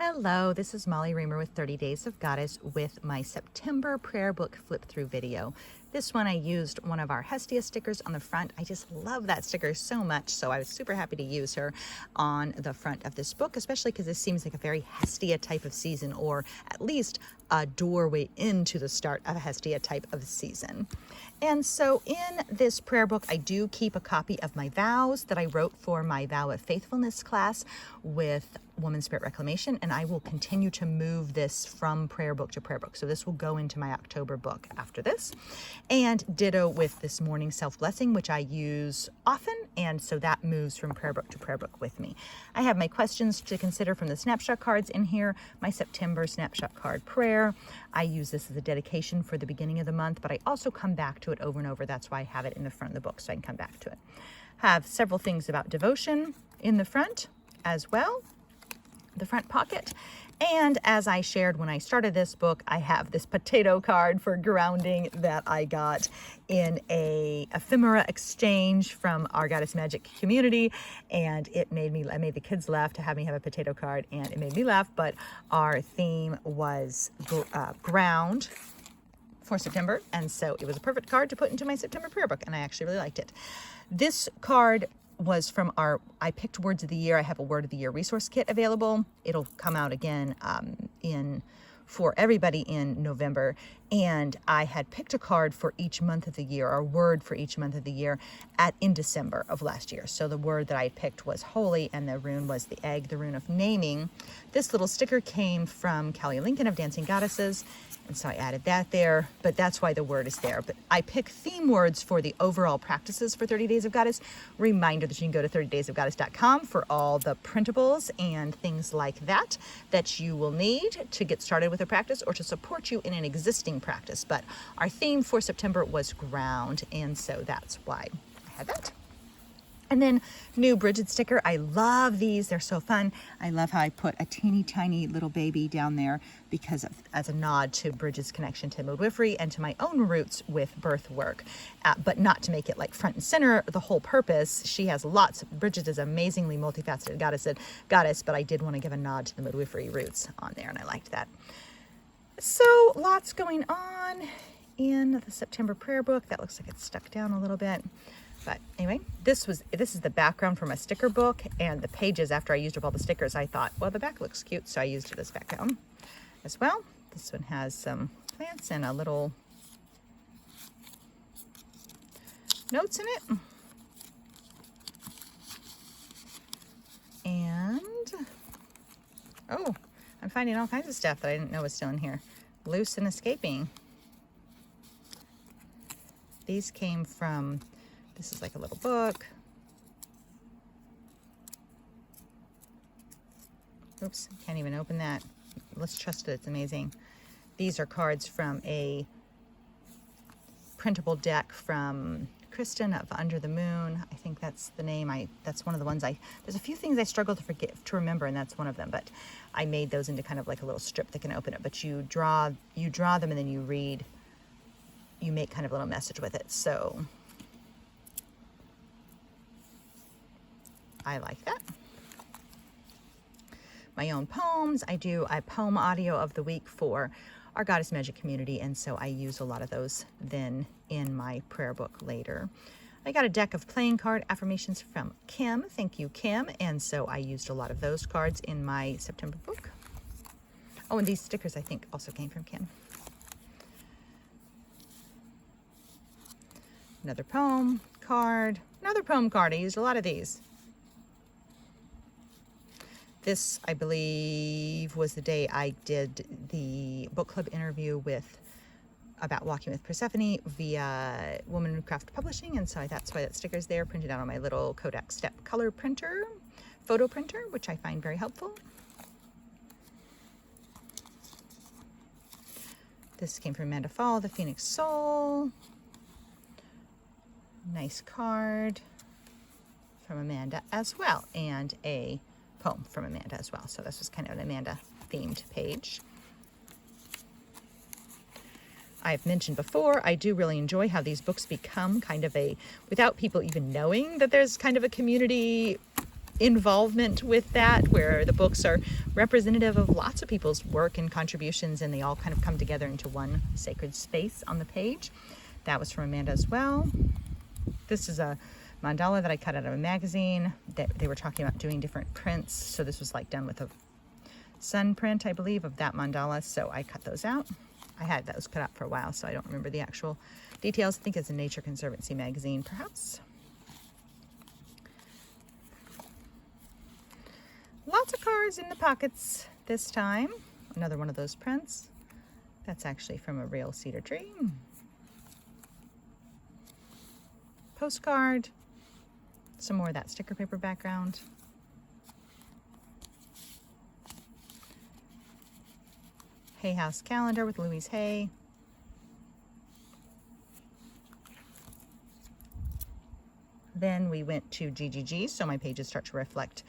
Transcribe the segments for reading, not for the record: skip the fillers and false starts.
Hello, this is Molly Reamer with 30 Days of Goddess with my September prayer book flip through video. This one I used one of our Hestia stickers on the front. I just love that sticker so much, so I was super happy to use her on the front of this book, especially because this seems like a very Hestia type of season, or at least a doorway into the start of a Hestia type of season. And so in this prayer book, I do keep a copy of my vows that I wrote for my Vow of Faithfulness class with Woman Spirit Reclamation, and I will continue to move this from prayer book to prayer book. So this will go into my October book after this. And ditto with this morning self-blessing, which I use often, and so that moves from prayer book to prayer book with me. I have my questions to consider from the snapshot cards in here, my September snapshot card prayer. I use this as a dedication for the beginning of the month, but I also come back to it over and over. That's why I have it in the front of the book, so I can come back to it. Have several things about devotion in the front as well, the front pocket. And as I shared when I started this book, I have this potato card for grounding that I got in a ephemera exchange from our Goddess Magic community, and I made the kids laugh to have me have a potato card, and it made me laugh. But our theme was ground for September, and so it was a perfect card to put into my September prayer book, and I actually really liked it. This card was from I picked words of the year. I have a word of the year resource kit available. It'll come out again for everybody in November. And I had picked a card for each month of the year, or a word for each month of the year in December of last year. So the word that I picked was holy, and the rune was the egg, the rune of naming. This little sticker came from Callie Lincoln of Dancing Goddesses, and so I added that there, but that's why the word is there. But I pick theme words for the overall practices for 30 Days of Goddess. Reminder that you can go to 30daysofgoddess.com for all the printables and things like that you will need to get started with a practice or to support you in an existing practice. But our theme for September was ground, and so that's why I had that. And then new Bridget sticker. I love these. They're so fun. I love how I put a teeny tiny little baby down there as a nod to Bridget's connection to midwifery and to my own roots with birth work, but not to make it like front and center the whole purpose. She has Bridget is amazingly multifaceted goddess, but I did want to give a nod to the midwifery roots on there, and I liked that. So lots going on in the September prayer book. That looks like it's stuck down a little bit. But anyway, this is the background from a sticker book, and the pages, after I used up all the stickers, I thought, well, the back looks cute, so I used it as background as well. This one has some plants and a little notes in it. And, oh, I'm finding all kinds of stuff that I didn't know was still in here. Loose and escaping. These came from... This is like a little book. Oops, can't even open that. Let's trust it, it's amazing. These are cards from a printable deck from Kristen of Under the Moon. I think that's the name. That's one of the ones there's a few things I struggle to remember, and that's one of them, but I made those into kind of like a little strip that can open it. But you draw them, and then you make kind of a little message with it. So I like that. My own poems. I do a poem audio of the week for our Goddess Magic community, and so I use a lot of those then in my prayer book later. I got a deck of playing card affirmations from Kim. Thank you, Kim. And so I used a lot of those cards in my September book. Oh, and these stickers I think also came from Kim. Another poem card. Another poem card. I used a lot of these. This, I believe, was the day I did the book club interview about walking with Persephone via Womancraft Publishing, and so that's why that sticker's there, printed out on my little Kodak Step color printer, photo printer, which I find very helpful. This came from Amanda Fall, the Phoenix Soul. Nice card from Amanda as well, and a poem from Amanda as well. So this was kind of an Amanda themed page. I've mentioned before, I do really enjoy how these books become kind of without people even knowing that there's kind of a community involvement with that, where the books are representative of lots of people's work and contributions, and they all kind of come together into one sacred space on the page. That was from Amanda as well. This is a mandala that I cut out of a magazine that they were talking about doing different prints. So this was like done with a sun print, I believe, of that mandala. So I cut those out. I had those cut out for a while, so I don't remember the actual details. I think it's a Nature Conservancy magazine, perhaps. Lots of cards in the pockets this time. Another one of those prints. That's actually from a real cedar tree. Postcard. Some more of that sticker paper background. Hay House calendar with Louise Hay. Then we went to GGG, so my pages start to reflect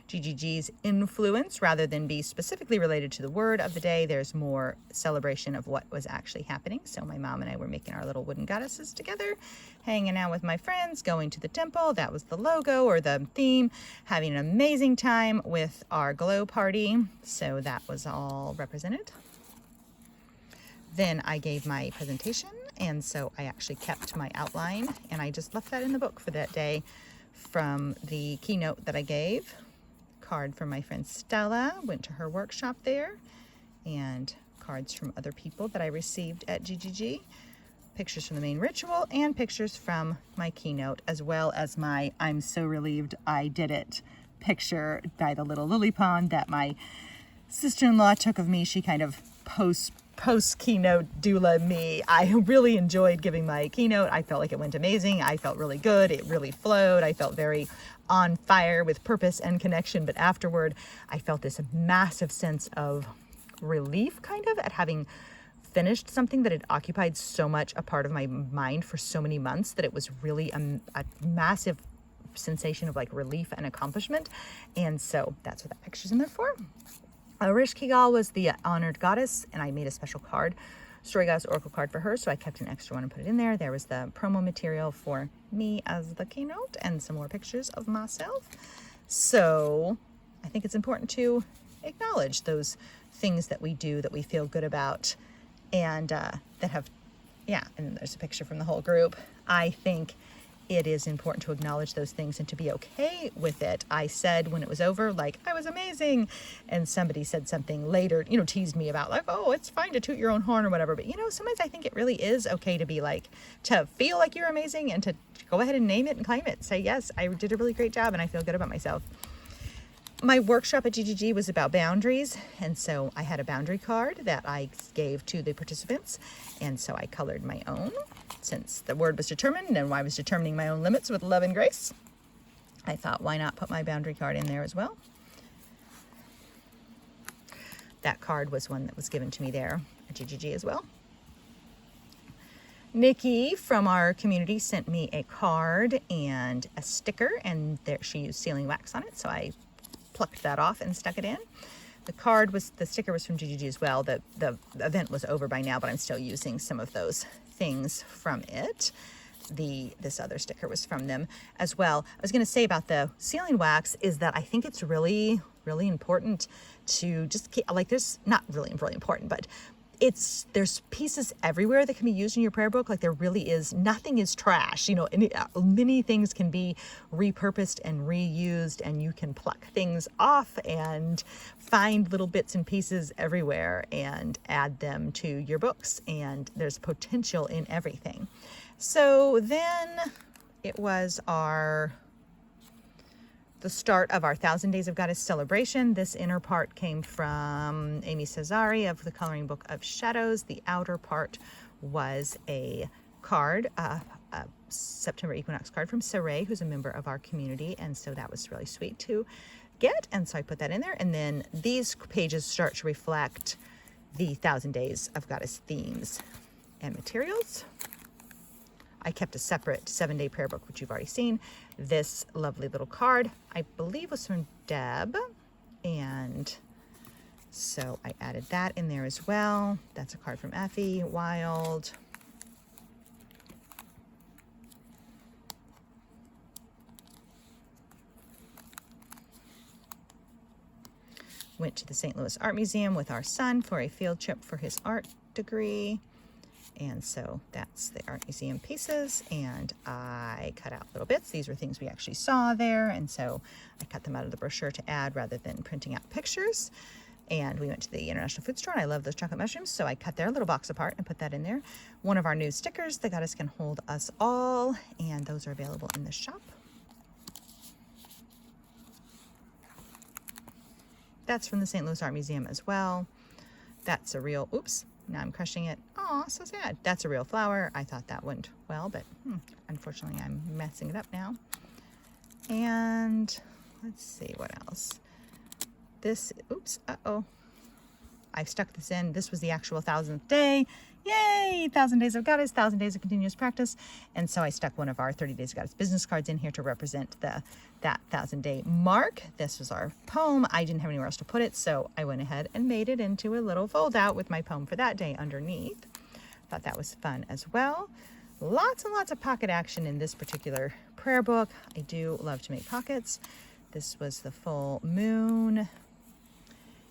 GGG's influence rather than be specifically related to the word of the day. There's more celebration of what was actually happening. So my mom and I were making our little wooden goddesses together, hanging out with my friends, going to the temple. That was the logo or the theme, having an amazing time with our glow party. So that was all represented. Then I gave my presentation, and so I actually kept my outline, and I just left that in the book for that day from the keynote that I gave. Card from my friend Stella, went to her workshop there, and cards from other people that I received at GGG, pictures from the main ritual, and pictures from my keynote, as well as my I'm so relieved I did it picture by the little lily pond that my sister-in-law took of me. She kind of post keynote doula me. I really enjoyed giving my keynote. I felt like it went amazing. I felt really good. It really flowed. I felt very on fire with purpose and connection. But afterward, I felt this massive sense of relief kind of at having finished something that had occupied so much a part of my mind for so many months that it was really a massive sensation of like relief and accomplishment. And so that's what that picture's in there for. Rish Kigal was the honored goddess, and I made a special card, Story Goddess Oracle card for her, so I kept an extra one and put it in there. There was the promo material for me as the keynote and some more pictures of myself. So I think it's important to acknowledge those things that we do that we feel good about and that have, yeah, and there's a picture from the whole group. I think it is important to acknowledge those things and to be okay with it. I said when it was over, like, I was amazing. And somebody said something later, teased me about like, oh, it's fine to toot your own horn or whatever. But, sometimes I think it really is okay to be like, to feel like you're amazing and to go ahead and name it and claim it. Say, yes, I did a really great job and I feel good about myself. My workshop at GGG was about boundaries. And so I had a boundary card that I gave to the participants. And so I colored my own. Since the word was determined and I was determining my own limits with love and grace, I thought, why not put my boundary card in there as well? That card was one that was given to me there at GGG as well. Nikki from our community sent me a card and a sticker, and there she used sealing wax on it, so I plucked that off and stuck it in. The sticker was from GGG as well. The event was over by now, but I'm still using some of those things from it. This other sticker was from them as well. I was going to say about the sealing wax is that I think it's really, really important to just keep, like, there's not really, really important, but there's pieces everywhere that can be used in your prayer book. Like, there really is, nothing is trash, many things can be repurposed and reused, and you can pluck things off and find little bits and pieces everywhere and add them to your books, and there's potential in everything. So then it was the start of our 1,000 Days of Goddess celebration. This inner part came from Amy Cesari of the Coloring Book of Shadows. The outer part was a card, a September equinox card from Saray, who's a member of our community, and so that was really sweet to get, and so I put that in there. And then these pages start to reflect the 1,000 Days of Goddess themes and materials. I kept a separate 7-day prayer book, which you've already seen. This lovely little card, I believe, was from Deb, and so I added that in there as well. That's a card from Effie Wild. Went to the St. Louis Art Museum with our son for a field trip for his art degree. And so that's the art museum pieces, and I cut out little bits. These were things we actually saw there, and so I cut them out of the brochure to add rather than printing out pictures. And we went to the International Food Store, and I love those chocolate mushrooms, so I cut their little box apart and put that in there. One of our new stickers, The Goddess Can Hold Us All, and those are available in the shop. That's from the St. Louis Art Museum as well. That's a real, oops, now I'm crushing it. Oh, so sad. That's a real flower. I thought that went well, but unfortunately I'm messing it up now. And let's see what else. This, oops, uh-oh. I've stuck this in. This was the actual 1000th day. Yay! 1000 Days of Goddess, 1000 Days of Continuous Practice. And so I stuck one of our 30 Days of Goddess business cards in here to represent that 1000-day mark. This was our poem. I didn't have anywhere else to put it, so I went ahead and made it into a little fold out with my poem for that day underneath. Thought that was fun as well. Lots and lots of pocket action in this particular prayer book. I do love to make pockets. This was the full moon.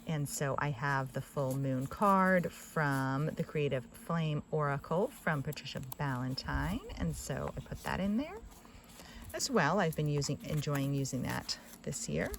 And so I have the full moon card from the Creative Flame Oracle from Patricia Ballantyne. And so I put that in there as well. I've been enjoying using that this year.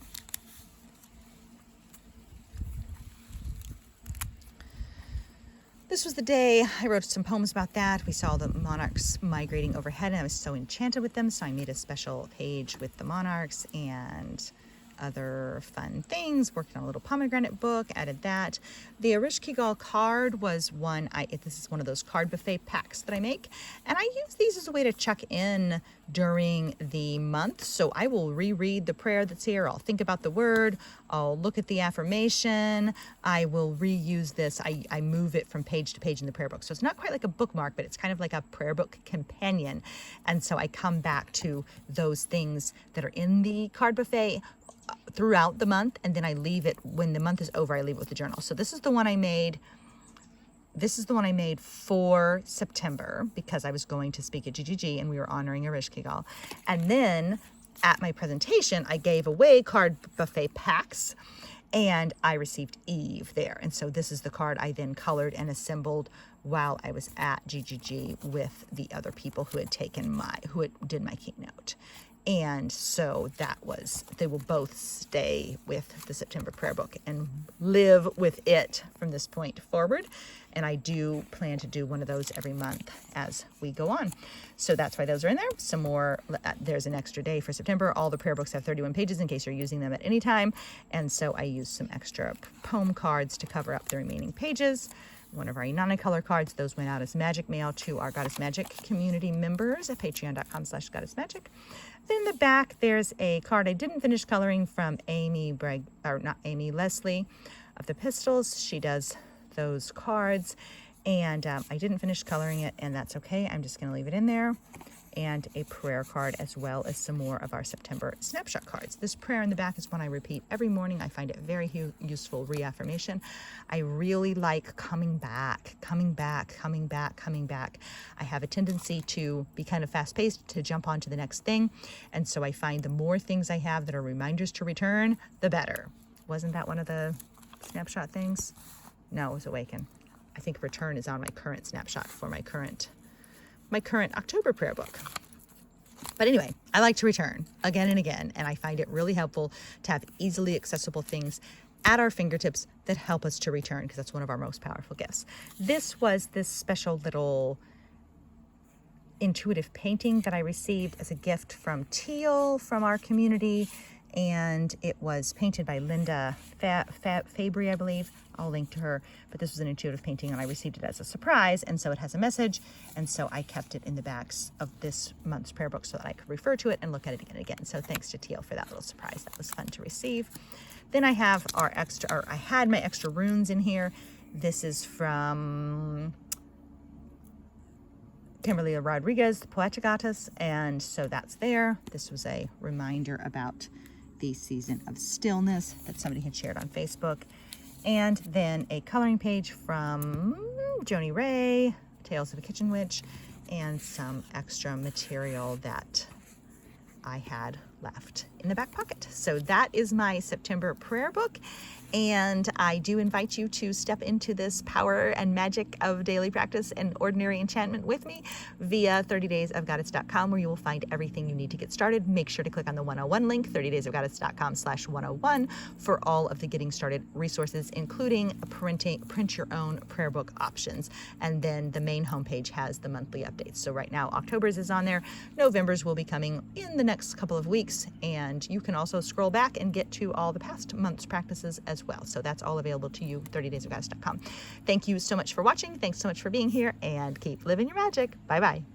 This was the day I wrote some poems about that. We saw the monarchs migrating overhead, and I was so enchanted with them. So I made a special page with the monarchs and other fun things. Worked on a little pomegranate book, added that. The Ereshkigal card was one, this is one of those card buffet packs that I make, and I use these as a way to check in during the month. So I will reread the prayer that's here. I'll think about the word. I'll look at the affirmation. I will reuse this. I move it from page to page in the prayer book. So it's not quite like a bookmark, but it's kind of like a prayer book companion. And so I come back to those things that are in the card buffet throughout the month, and then I leave it when the month is over. I leave it with the journal. So this is the one I made. This is the one I made for September because I was going to speak at GGG and we were honoring Ereshkigal. And then at my presentation, I gave away card buffet packs, and I received Eve there. And so this is the card I then colored and assembled while I was at GGG with the other people who had did my keynote. And so they will both stay with the September prayer book and live with it from this point forward. And I do plan to do one of those every month as we go on. So that's why those are in there. Some more, there's an extra day for September. All the prayer books have 31 pages in case you're using them at any time. And so I used some extra poem cards to cover up the remaining pages. One of our Inanna color cards, those went out as magic mail to our Goddess Magic community members at patreon.com/goddessmagic. Then in the back, there's a card I didn't finish coloring from Amy Leslie of the Pistols. She does those cards, and I didn't finish coloring it, and that's okay. I'm just going to leave it in there. And a prayer card, as well as some more of our September snapshot cards. This prayer in the back is one I repeat every morning. I find it very useful reaffirmation. I really like coming back. I have a tendency to be kind of fast-paced, to jump on to the next thing. And so I find the more things I have that are reminders to return, the better. Wasn't that one of the snapshot things? No, it was Awaken. I think return is on my current snapshot for my current October prayer book. But anyway, I like to return again and again, and I find it really helpful to have easily accessible things at our fingertips that help us to return, because that's one of our most powerful gifts. This was this special little intuitive painting that I received as a gift from Teal from our community, and it was painted by Linda Fabry, I believe. I'll link to her, but this was an intuitive painting and I received it as a surprise, and so it has a message, and so I kept it in the backs of this month's prayer book so that I could refer to it and look at it again and again. So thanks to Teal for that little surprise. That was fun to receive. Then I have I had my extra runes in here. This is from Kimberly Rodriguez, the Poetic Goddess, and so that's there. This was a reminder about the season of stillness that somebody had shared on Facebook. And then a coloring page from Joni Ray, Tales of a Kitchen Witch, and some extra material that I had left in the back pocket. So that is my September prayer book. And I do invite you to step into this power and magic of daily practice and ordinary enchantment with me via 30daysofgoddess.com, where you will find everything you need to get started. Make sure to click on the 101 link, 30daysofgoddess.com/101, for all of the getting started resources, including print your own prayer book options. And then the main homepage has the monthly updates. So right now, October's is on there. November's will be coming in the next couple of weeks. And you can also scroll back and get to all the past month's practices as well. So that's all available to you, 30daysofgoddess.com. Thank you so much for watching. Thanks so much for being here, and keep living your magic. Bye-bye.